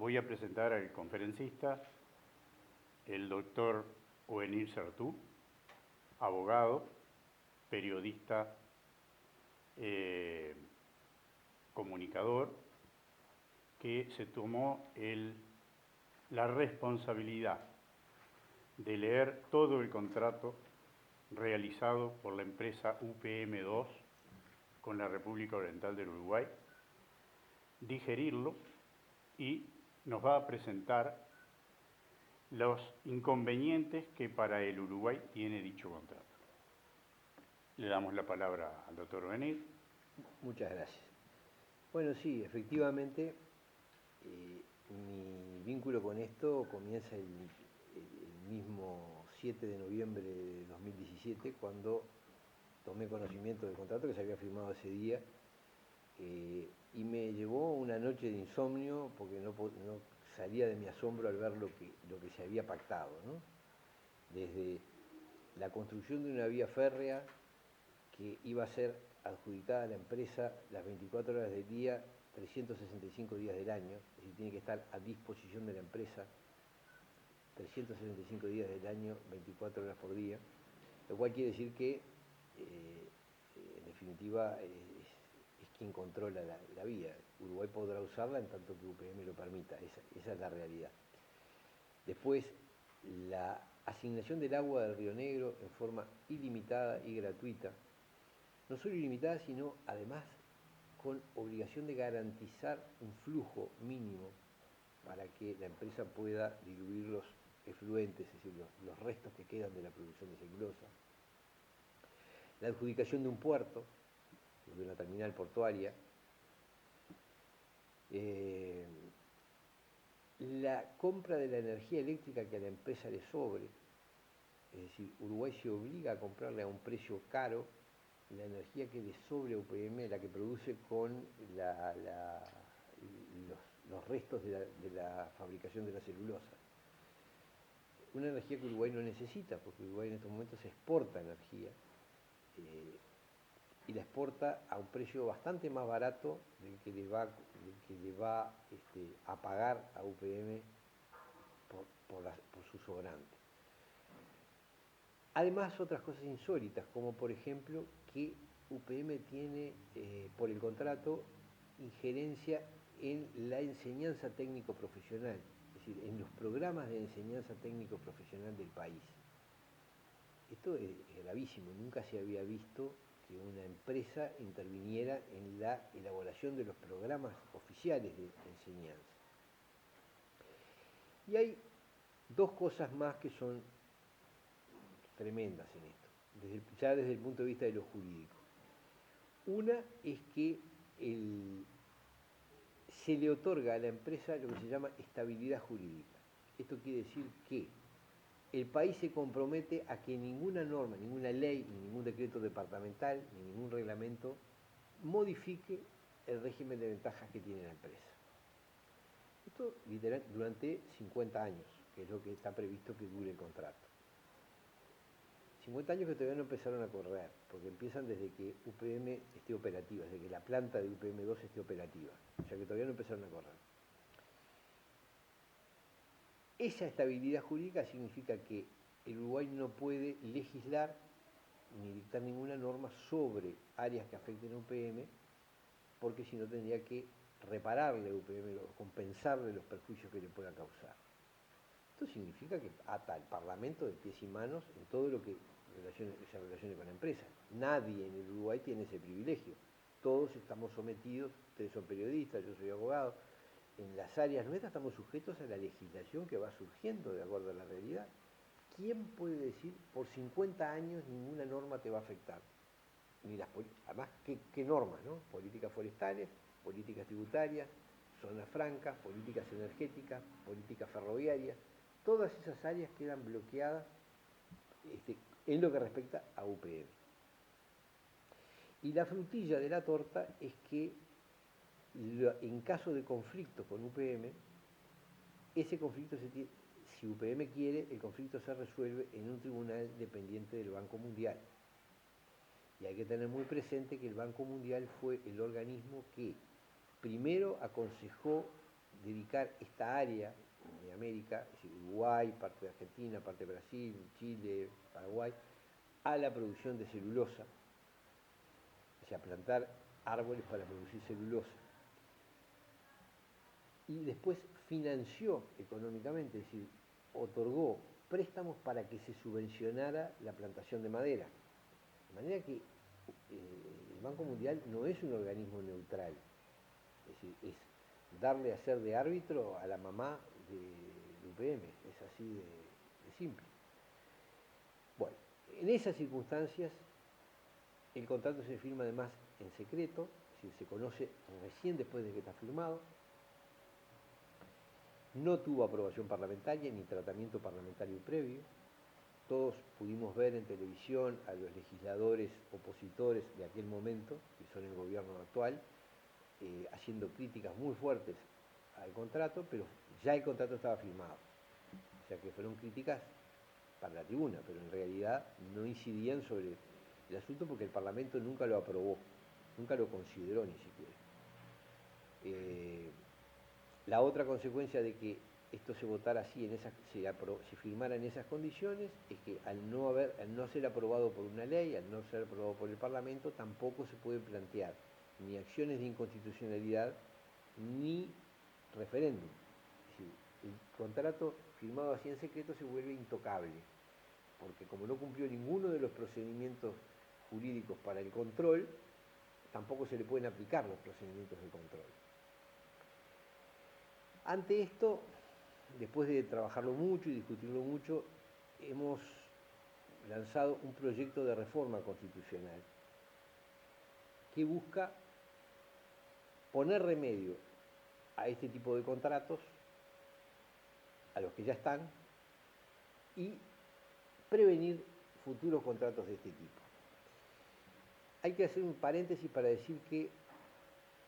Voy a presentar al conferencista, el doctor Oenir Sertú, abogado, periodista, comunicador, que se tomó la responsabilidad de leer todo el contrato realizado por la empresa UPM2 con la República Oriental del Uruguay, digerirlo y nos va a presentar los inconvenientes que para el Uruguay tiene dicho contrato. Le damos la palabra al doctor Oenir. Muchas gracias. Bueno, sí, efectivamente, mi vínculo con esto comienza el mismo 7 de noviembre de 2017, cuando tomé conocimiento del contrato que se había firmado ese día, y me llevó una noche de insomnio porque no salía de mi asombro al ver lo que se había pactado, ¿no? Desde la construcción de una vía férrea que iba a ser adjudicada a la empresa las 24 horas del día, 365 días del año, es decir, tiene que estar a disposición de la empresa 365 días del año, 24 horas por día, lo cual quiere decir que, en definitiva, es quien controla la vía. Uruguay podrá usarla en tanto que UPM lo permita, esa es la realidad. Después, la asignación del agua del Río Negro en forma ilimitada y gratuita, no solo ilimitada, sino además con obligación de garantizar un flujo mínimo para que la empresa pueda diluir los efluentes, es decir, los restos que quedan de la producción de celulosa. La adjudicación de un puerto, de una terminal portuaria. La compra de la energía eléctrica que a la empresa le sobre, es decir, Uruguay se obliga a comprarle a un precio caro la energía que le sobre a UPM, la que produce con los restos de la fabricación de la celulosa. Una energía que Uruguay no necesita, porque Uruguay en estos momentos exporta energía, y la exporta a un precio bastante más barato del que le va a pagar a UPM por su sobrante. Además, otras cosas insólitas, como por ejemplo que UPM tiene, por el contrato, injerencia en la enseñanza técnico-profesional, es decir, en los programas de enseñanza técnico-profesional del país. Esto es gravísimo, nunca se había visto que una empresa interviniera en la elaboración de los programas oficiales de enseñanza. Y hay dos cosas más que son tremendas en esto, ya desde el punto de vista de lo jurídico. Una es que se le otorga a la empresa lo que se llama estabilidad jurídica. Esto quiere decir que el país se compromete a que ninguna norma, ninguna ley, ni ningún decreto departamental, ni ningún reglamento modifique el régimen de ventajas que tiene la empresa. Esto literal durante 50 años, que es lo que está previsto que dure el contrato. 50 años que todavía no empezaron a correr, porque empiezan desde que UPM esté operativa, desde que la planta de UPM2 esté operativa, o sea que todavía no empezaron a correr. Esa estabilidad jurídica significa que el Uruguay no puede legislar ni dictar ninguna norma sobre áreas que afecten a UPM, porque si no tendría que repararle a UPM o compensarle los perjuicios que le pueda causar. Esto significa que ata al Parlamento de pies y manos en todo lo que se relacione con la empresa. Nadie en el Uruguay tiene ese privilegio. Todos estamos sometidos, ustedes son periodistas, yo soy abogado, en las áreas nuestras estamos sujetos a la legislación que va surgiendo de acuerdo a la realidad. ¿Quién puede decir por 50 años ninguna norma te va a afectar? Además, ¿qué normas, no? Políticas forestales, políticas tributarias, zonas francas, políticas energéticas, políticas ferroviarias. Todas esas áreas quedan bloqueadas en lo que respecta a UPM. Y la frutilla de la torta es que en caso de conflicto con UPM, ese conflicto si UPM quiere, el conflicto se resuelve en un tribunal dependiente del Banco Mundial. Y hay que tener muy presente que el Banco Mundial fue el organismo que primero aconsejó dedicar esta área de América, es decir, Uruguay, parte de Argentina, parte de Brasil, Chile, Paraguay, a la producción de celulosa, o sea, plantar árboles para producir celulosa. Y después financió económicamente, es decir, otorgó préstamos para que se subvencionara la plantación de madera. De manera que el Banco Mundial no es un organismo neutral, es decir, es darle a ser de árbitro a la mamá de UPM, es así de simple. Bueno, en esas circunstancias el contrato se firma además en secreto, es decir, se conoce recién después de que está firmado. No tuvo aprobación parlamentaria ni tratamiento parlamentario previo. Todos pudimos ver en televisión a los legisladores opositores de aquel momento, que son el gobierno actual, haciendo críticas muy fuertes al contrato, pero ya el contrato estaba firmado. O sea que fueron críticas para la tribuna, pero en realidad no incidían sobre el asunto porque el Parlamento nunca lo aprobó, nunca lo consideró ni siquiera. La otra consecuencia de que esto se votara así, se firmara en esas condiciones, es que al no ser aprobado por una ley, al no ser aprobado por el Parlamento, tampoco se puede plantear ni acciones de inconstitucionalidad ni referéndum. Es decir, el contrato firmado así en secreto se vuelve intocable, porque como no cumplió ninguno de los procedimientos jurídicos para el control, tampoco se le pueden aplicar los procedimientos de control. Ante esto, después de trabajarlo mucho y discutirlo mucho, hemos lanzado un proyecto de reforma constitucional que busca poner remedio a este tipo de contratos, a los que ya están, y prevenir futuros contratos de este tipo. Hay que hacer un paréntesis para decir que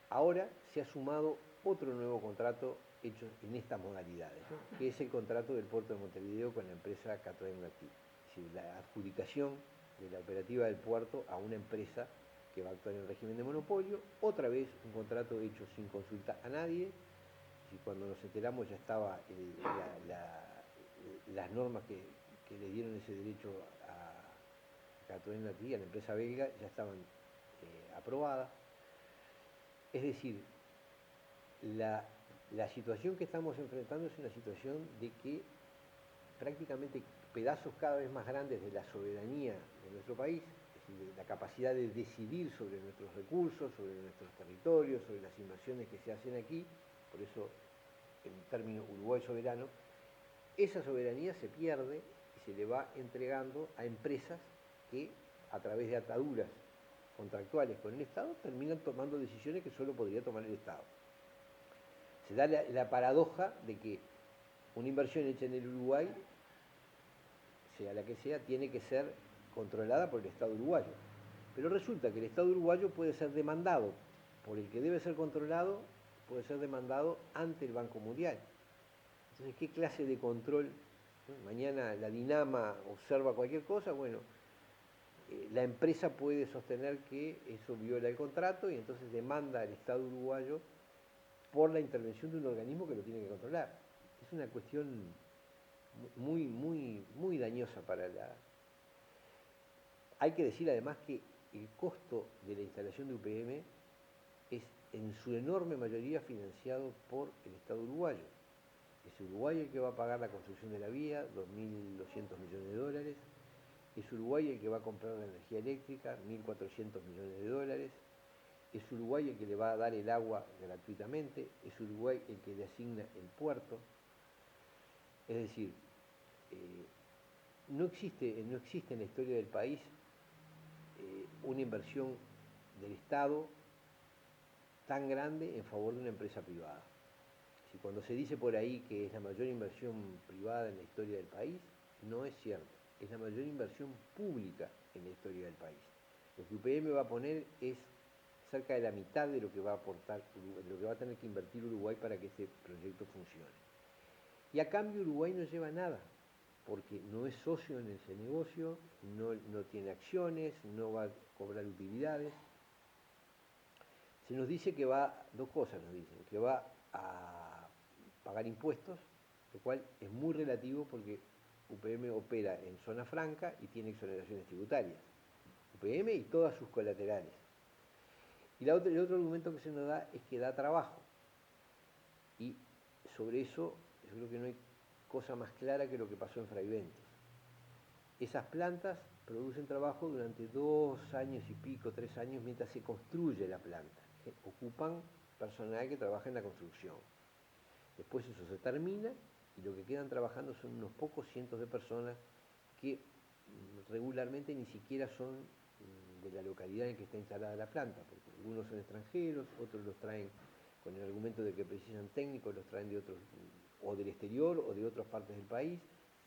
ahora se ha sumado otro nuevo contrato hecho en estas modalidades, ¿no? Que es el contrato del puerto de Montevideo con la empresa Catroen-Martí, es decir, la adjudicación de la operativa del puerto a una empresa que va a actuar en régimen de monopolio, otra vez un contrato hecho sin consulta a nadie, y cuando nos enteramos ya estaba las normas que le dieron ese derecho a Catroen-Martí, a la empresa belga, ya estaban aprobadas. Es decir, la situación que estamos enfrentando es una situación de que prácticamente pedazos cada vez más grandes de la soberanía de nuestro país, es decir, de la capacidad de decidir sobre nuestros recursos, sobre nuestros territorios, sobre las inversiones que se hacen aquí, por eso el término Uruguay soberano, esa soberanía se pierde y se le va entregando a empresas que a través de ataduras contractuales con el Estado terminan tomando decisiones que solo podría tomar el Estado. Se da la paradoja de que una inversión hecha en el Uruguay, sea la que sea, tiene que ser controlada por el Estado uruguayo. Pero resulta que el Estado uruguayo puede ser demandado por el que debe ser controlado, puede ser demandado ante el Banco Mundial. Entonces, ¿qué clase de control? Mañana la Dinama observa cualquier cosa, bueno, la empresa puede sostener que eso viola el contrato y entonces demanda al Estado uruguayo por la intervención de un organismo que lo tiene que controlar. Es una cuestión muy dañosa para la... Hay que decir además que el costo de la instalación de UPM es en su enorme mayoría financiado por el Estado uruguayo. Es Uruguay el que va a pagar la construcción de la vía, 2.200 millones de dólares. Es Uruguay el que va a comprar la energía eléctrica, 1.400 millones de dólares. Es Uruguay el que le va a dar el agua gratuitamente. Es Uruguay el que le asigna el puerto. Es decir, no existe en la historia del país una inversión del Estado tan grande en favor de una empresa privada. Si cuando se dice por ahí que es la mayor inversión privada en la historia del país, no es cierto. Es la mayor inversión pública en la historia del país. Lo que UPM va a poner es cerca de la mitad de lo que va a aportar, de lo que va a tener que invertir Uruguay para que este proyecto funcione. Y a cambio Uruguay no lleva nada, porque no es socio en ese negocio, no tiene acciones, no va a cobrar utilidades. Se nos dice que va, dos cosas nos dicen, que va a pagar impuestos, lo cual es muy relativo porque UPM opera en zona franca y tiene exoneraciones tributarias. UPM y todas sus colaterales. Y el otro argumento que se nos da es que da trabajo. Y sobre eso yo creo que no hay cosa más clara que lo que pasó en Fraiventos. Esas plantas producen trabajo durante 2 años y pico, 3 años, mientras se construye la planta. Ocupan personal que trabaja en la construcción. Después eso se termina y lo que quedan trabajando son unos pocos cientos de personas que regularmente ni siquiera son de la localidad en que está instalada la planta, porque algunos son extranjeros, otros los traen con el argumento de que precisan técnicos, los traen de otros, o del exterior o de otras partes del país.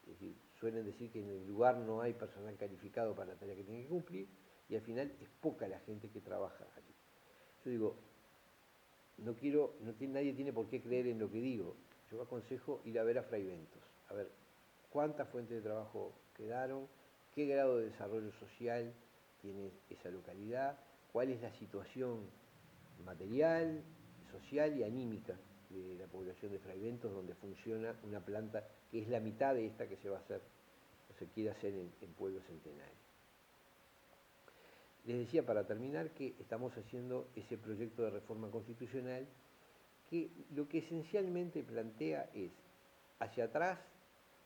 Es decir, suelen decir que en el lugar no hay personal calificado para la tarea que tienen que cumplir y al final es poca la gente que trabaja allí. Yo digo, nadie tiene por qué creer en lo que digo. Yo aconsejo ir a ver a Fraiventos, a ver cuántas fuentes de trabajo quedaron, qué grado de desarrollo social tiene esa localidad, cuál es la situación material, social y anímica de la población de Fraiventos, donde funciona una planta que es la mitad de esta que se va a hacer, o se quiere hacer en Pueblo Centenario. Les decía para terminar que estamos haciendo ese proyecto de reforma constitucional que lo que esencialmente plantea es, hacia atrás,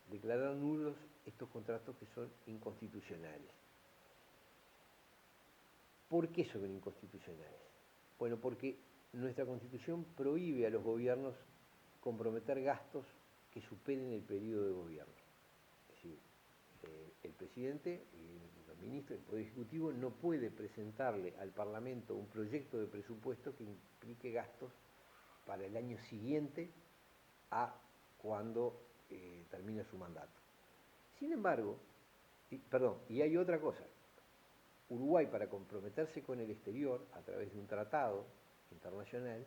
declarar nulos estos contratos que son inconstitucionales. ¿Por qué son inconstitucionales? Bueno, porque nuestra Constitución prohíbe a los gobiernos comprometer gastos que superen el periodo de gobierno. Es decir, el presidente, los ministros, el Poder Ejecutivo no puede presentarle al Parlamento un proyecto de presupuesto que implique gastos para el año siguiente a cuando termina su mandato. Sin embargo, y hay otra cosa, Uruguay para comprometerse con el exterior a través de un tratado internacional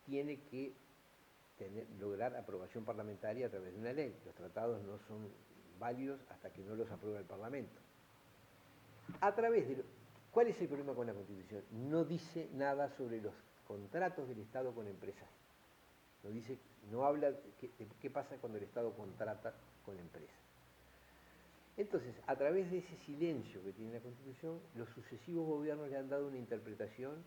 tiene que lograr aprobación parlamentaria a través de una ley. Los tratados no son válidos hasta que no los apruebe el Parlamento. ¿Cuál es el problema con la Constitución? No dice nada sobre los contratos del Estado con empresas. No habla de qué pasa cuando el Estado contrata con empresas. Entonces, a través de ese silencio que tiene la Constitución, los sucesivos gobiernos le han dado una interpretación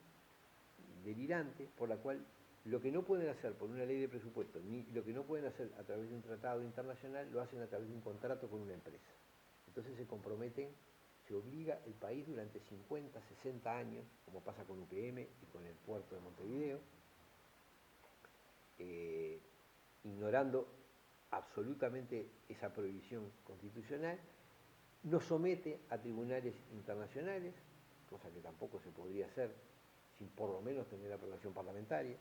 delirante por la cual lo que no pueden hacer por una ley de presupuesto, ni lo que no pueden hacer a través de un tratado internacional, lo hacen a través de un contrato con una empresa. Entonces se comprometen, se obliga el país durante 50, 60 años, como pasa con UPM y con el puerto de Montevideo, ignorando absolutamente esa prohibición constitucional, nos somete a tribunales internacionales, cosa que tampoco se podría hacer sin por lo menos tener aprobación parlamentaria.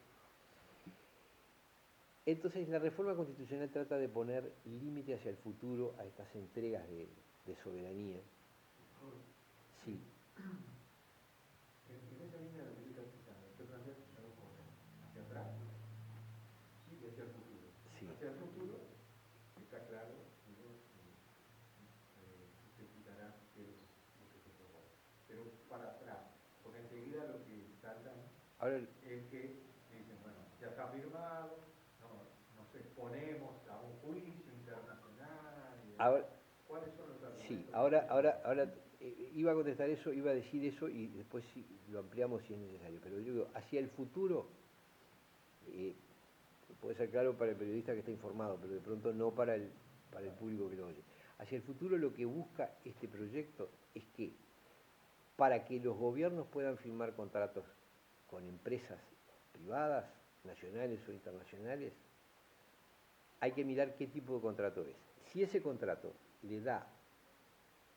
Entonces la reforma constitucional trata de poner límite hacia el futuro a estas entregas de soberanía. Sí. En esa línea de lo que tú estás explicando, usted plantea dos cosas, hacia atrás, ¿sí? Y hacia el futuro. Sí. Hacia el futuro, está claro, digo, usted explicará qué es lo que se propone. Pero para atrás, porque enseguida lo que saltan es que dicen, bueno, ya está firmado, nos exponemos a un juicio internacional. ¿Cuáles son los argumentos? Sí, ahora iba a contestar eso, iba a decir eso y después sí, lo ampliamos si es necesario. Pero yo digo, hacia el futuro, puede ser claro para el periodista que está informado, pero de pronto no para el público que lo oye. Hacia el futuro lo que busca este proyecto es que para que los gobiernos puedan firmar contratos con empresas privadas, nacionales o internacionales, hay que mirar qué tipo de contrato es. Si ese contrato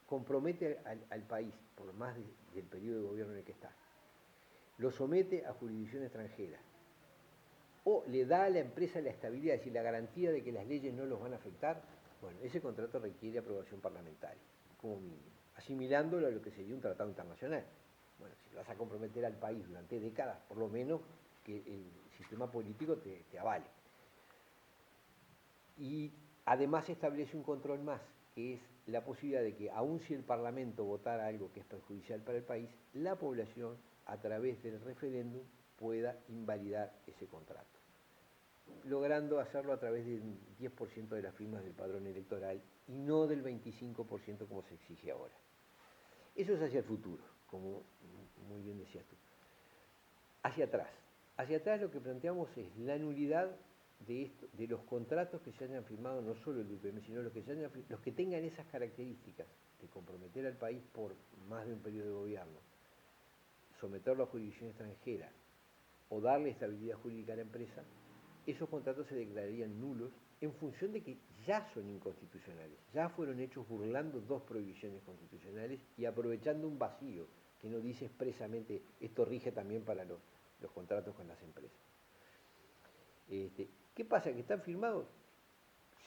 compromete al país por más del periodo de gobierno en el que está, lo somete a jurisdicción extranjera, o le da a la empresa la estabilidad, es decir, la garantía de que las leyes no los van a afectar, bueno, ese contrato requiere aprobación parlamentaria, como mínimo, asimilándolo a lo que sería un tratado internacional. Bueno, si vas a comprometer al país durante décadas, por lo menos que el sistema político te avale. Y además establece un control más, que es la posibilidad de que, aun si el Parlamento votara algo que es perjudicial para el país, la población, a través del referéndum, pueda invalidar ese contrato. logrando hacerlo a través del 10% de las firmas del padrón electoral y no del 25% como se exige ahora. Eso es hacia el futuro, como muy bien decías tú. Hacia atrás lo que planteamos es la nulidad de los contratos que se hayan firmado, no solo el UPM, sino los que tengan esas características de comprometer al país por más de un periodo de gobierno, someterlo a jurisdicción extranjera o darle estabilidad jurídica a la empresa. Esos contratos se declararían nulos en función de que ya son inconstitucionales, ya fueron hechos burlando dos prohibiciones constitucionales y aprovechando un vacío que no dice expresamente esto rige también para los contratos con las empresas. ¿Qué pasa? ¿Que están firmados?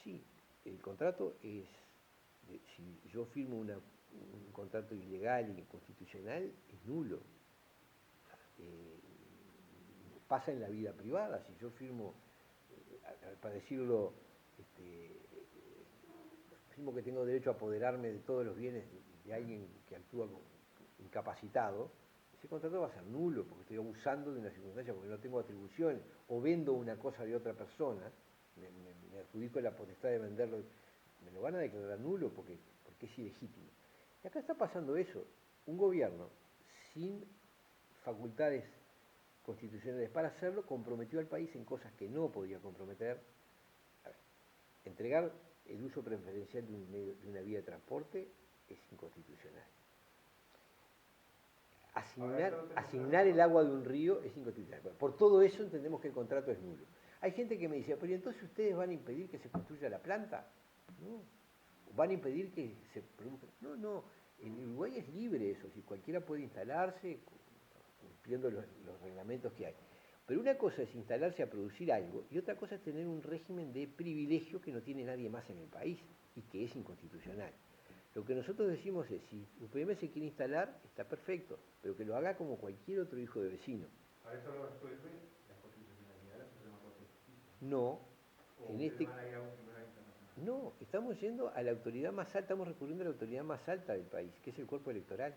Sí, el contrato es, si yo firmo un contrato ilegal e inconstitucional, es nulo. Pasa en la vida privada, si yo firmo, para decirlo, firmo que tengo derecho a apoderarme de todos los bienes de alguien que actúa incapacitado, ese contrato va a ser nulo, porque estoy abusando de una circunstancia, porque no tengo atribuciones, o vendo una cosa de otra persona, me adjudico la potestad de venderlo, me lo van a declarar nulo porque es ilegítimo. Y acá está pasando eso, un gobierno sin facultades constitucionales para hacerlo, comprometió al país en cosas que no podía comprometer. A ver, entregar el uso preferencial de una vía de transporte es inconstitucional. Asignar el agua de un río es inconstitucional. Bueno, por todo eso entendemos que el contrato es nulo. Hay gente que me dice, pero entonces ustedes van a impedir que se construya la planta. No. ¿Van a impedir que se produzca? No. En Uruguay es libre eso, si cualquiera puede instalarse cumpliendo los reglamentos que hay. Pero una cosa es instalarse a producir algo y otra cosa es tener un régimen de privilegio que no tiene nadie más en el país y que es inconstitucional. Lo que nosotros decimos es, si UPM se quiere instalar, está perfecto, pero que lo haga como cualquier otro hijo de vecino. ¿Para eso lo resuelve la constitucionalidad de la Suprema Corte de Justicia? No. ¿Van a ir a un tribunal internacional? No, estamos yendo a la autoridad más alta, estamos recurriendo a la autoridad más alta del país, que es el cuerpo electoral.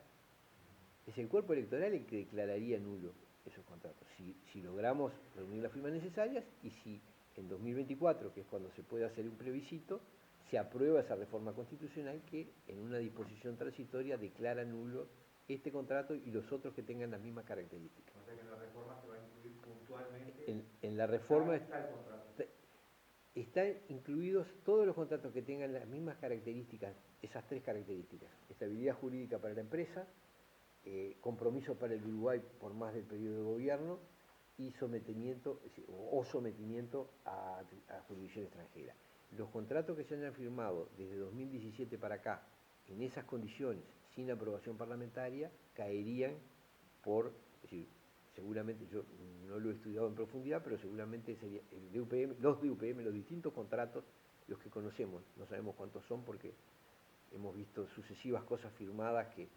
Es el cuerpo electoral el que declararía nulo esos contratos, si logramos reunir las firmas necesarias y si en 2024, que es cuando se puede hacer un plebiscito, se aprueba esa reforma constitucional que en una disposición transitoria declara nulo este contrato y los otros que tengan las mismas características. O sea que en la reforma se va a incluir puntualmente. En la reforma está el contrato. Están incluidos todos los contratos que tengan las mismas características, esas tres características: estabilidad jurídica para la empresa, compromiso para el Uruguay por más del periodo de gobierno y sometimiento a jurisdicción extranjera. Los contratos que se hayan firmado desde 2017 para acá, en esas condiciones, sin aprobación parlamentaria, caerían por, es decir, seguramente, yo no lo he estudiado en profundidad, pero seguramente sería los de UPM, los distintos contratos, los que conocemos, no sabemos cuántos son porque hemos visto sucesivas cosas firmadas que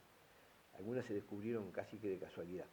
algunas se descubrieron casi que de casualidad.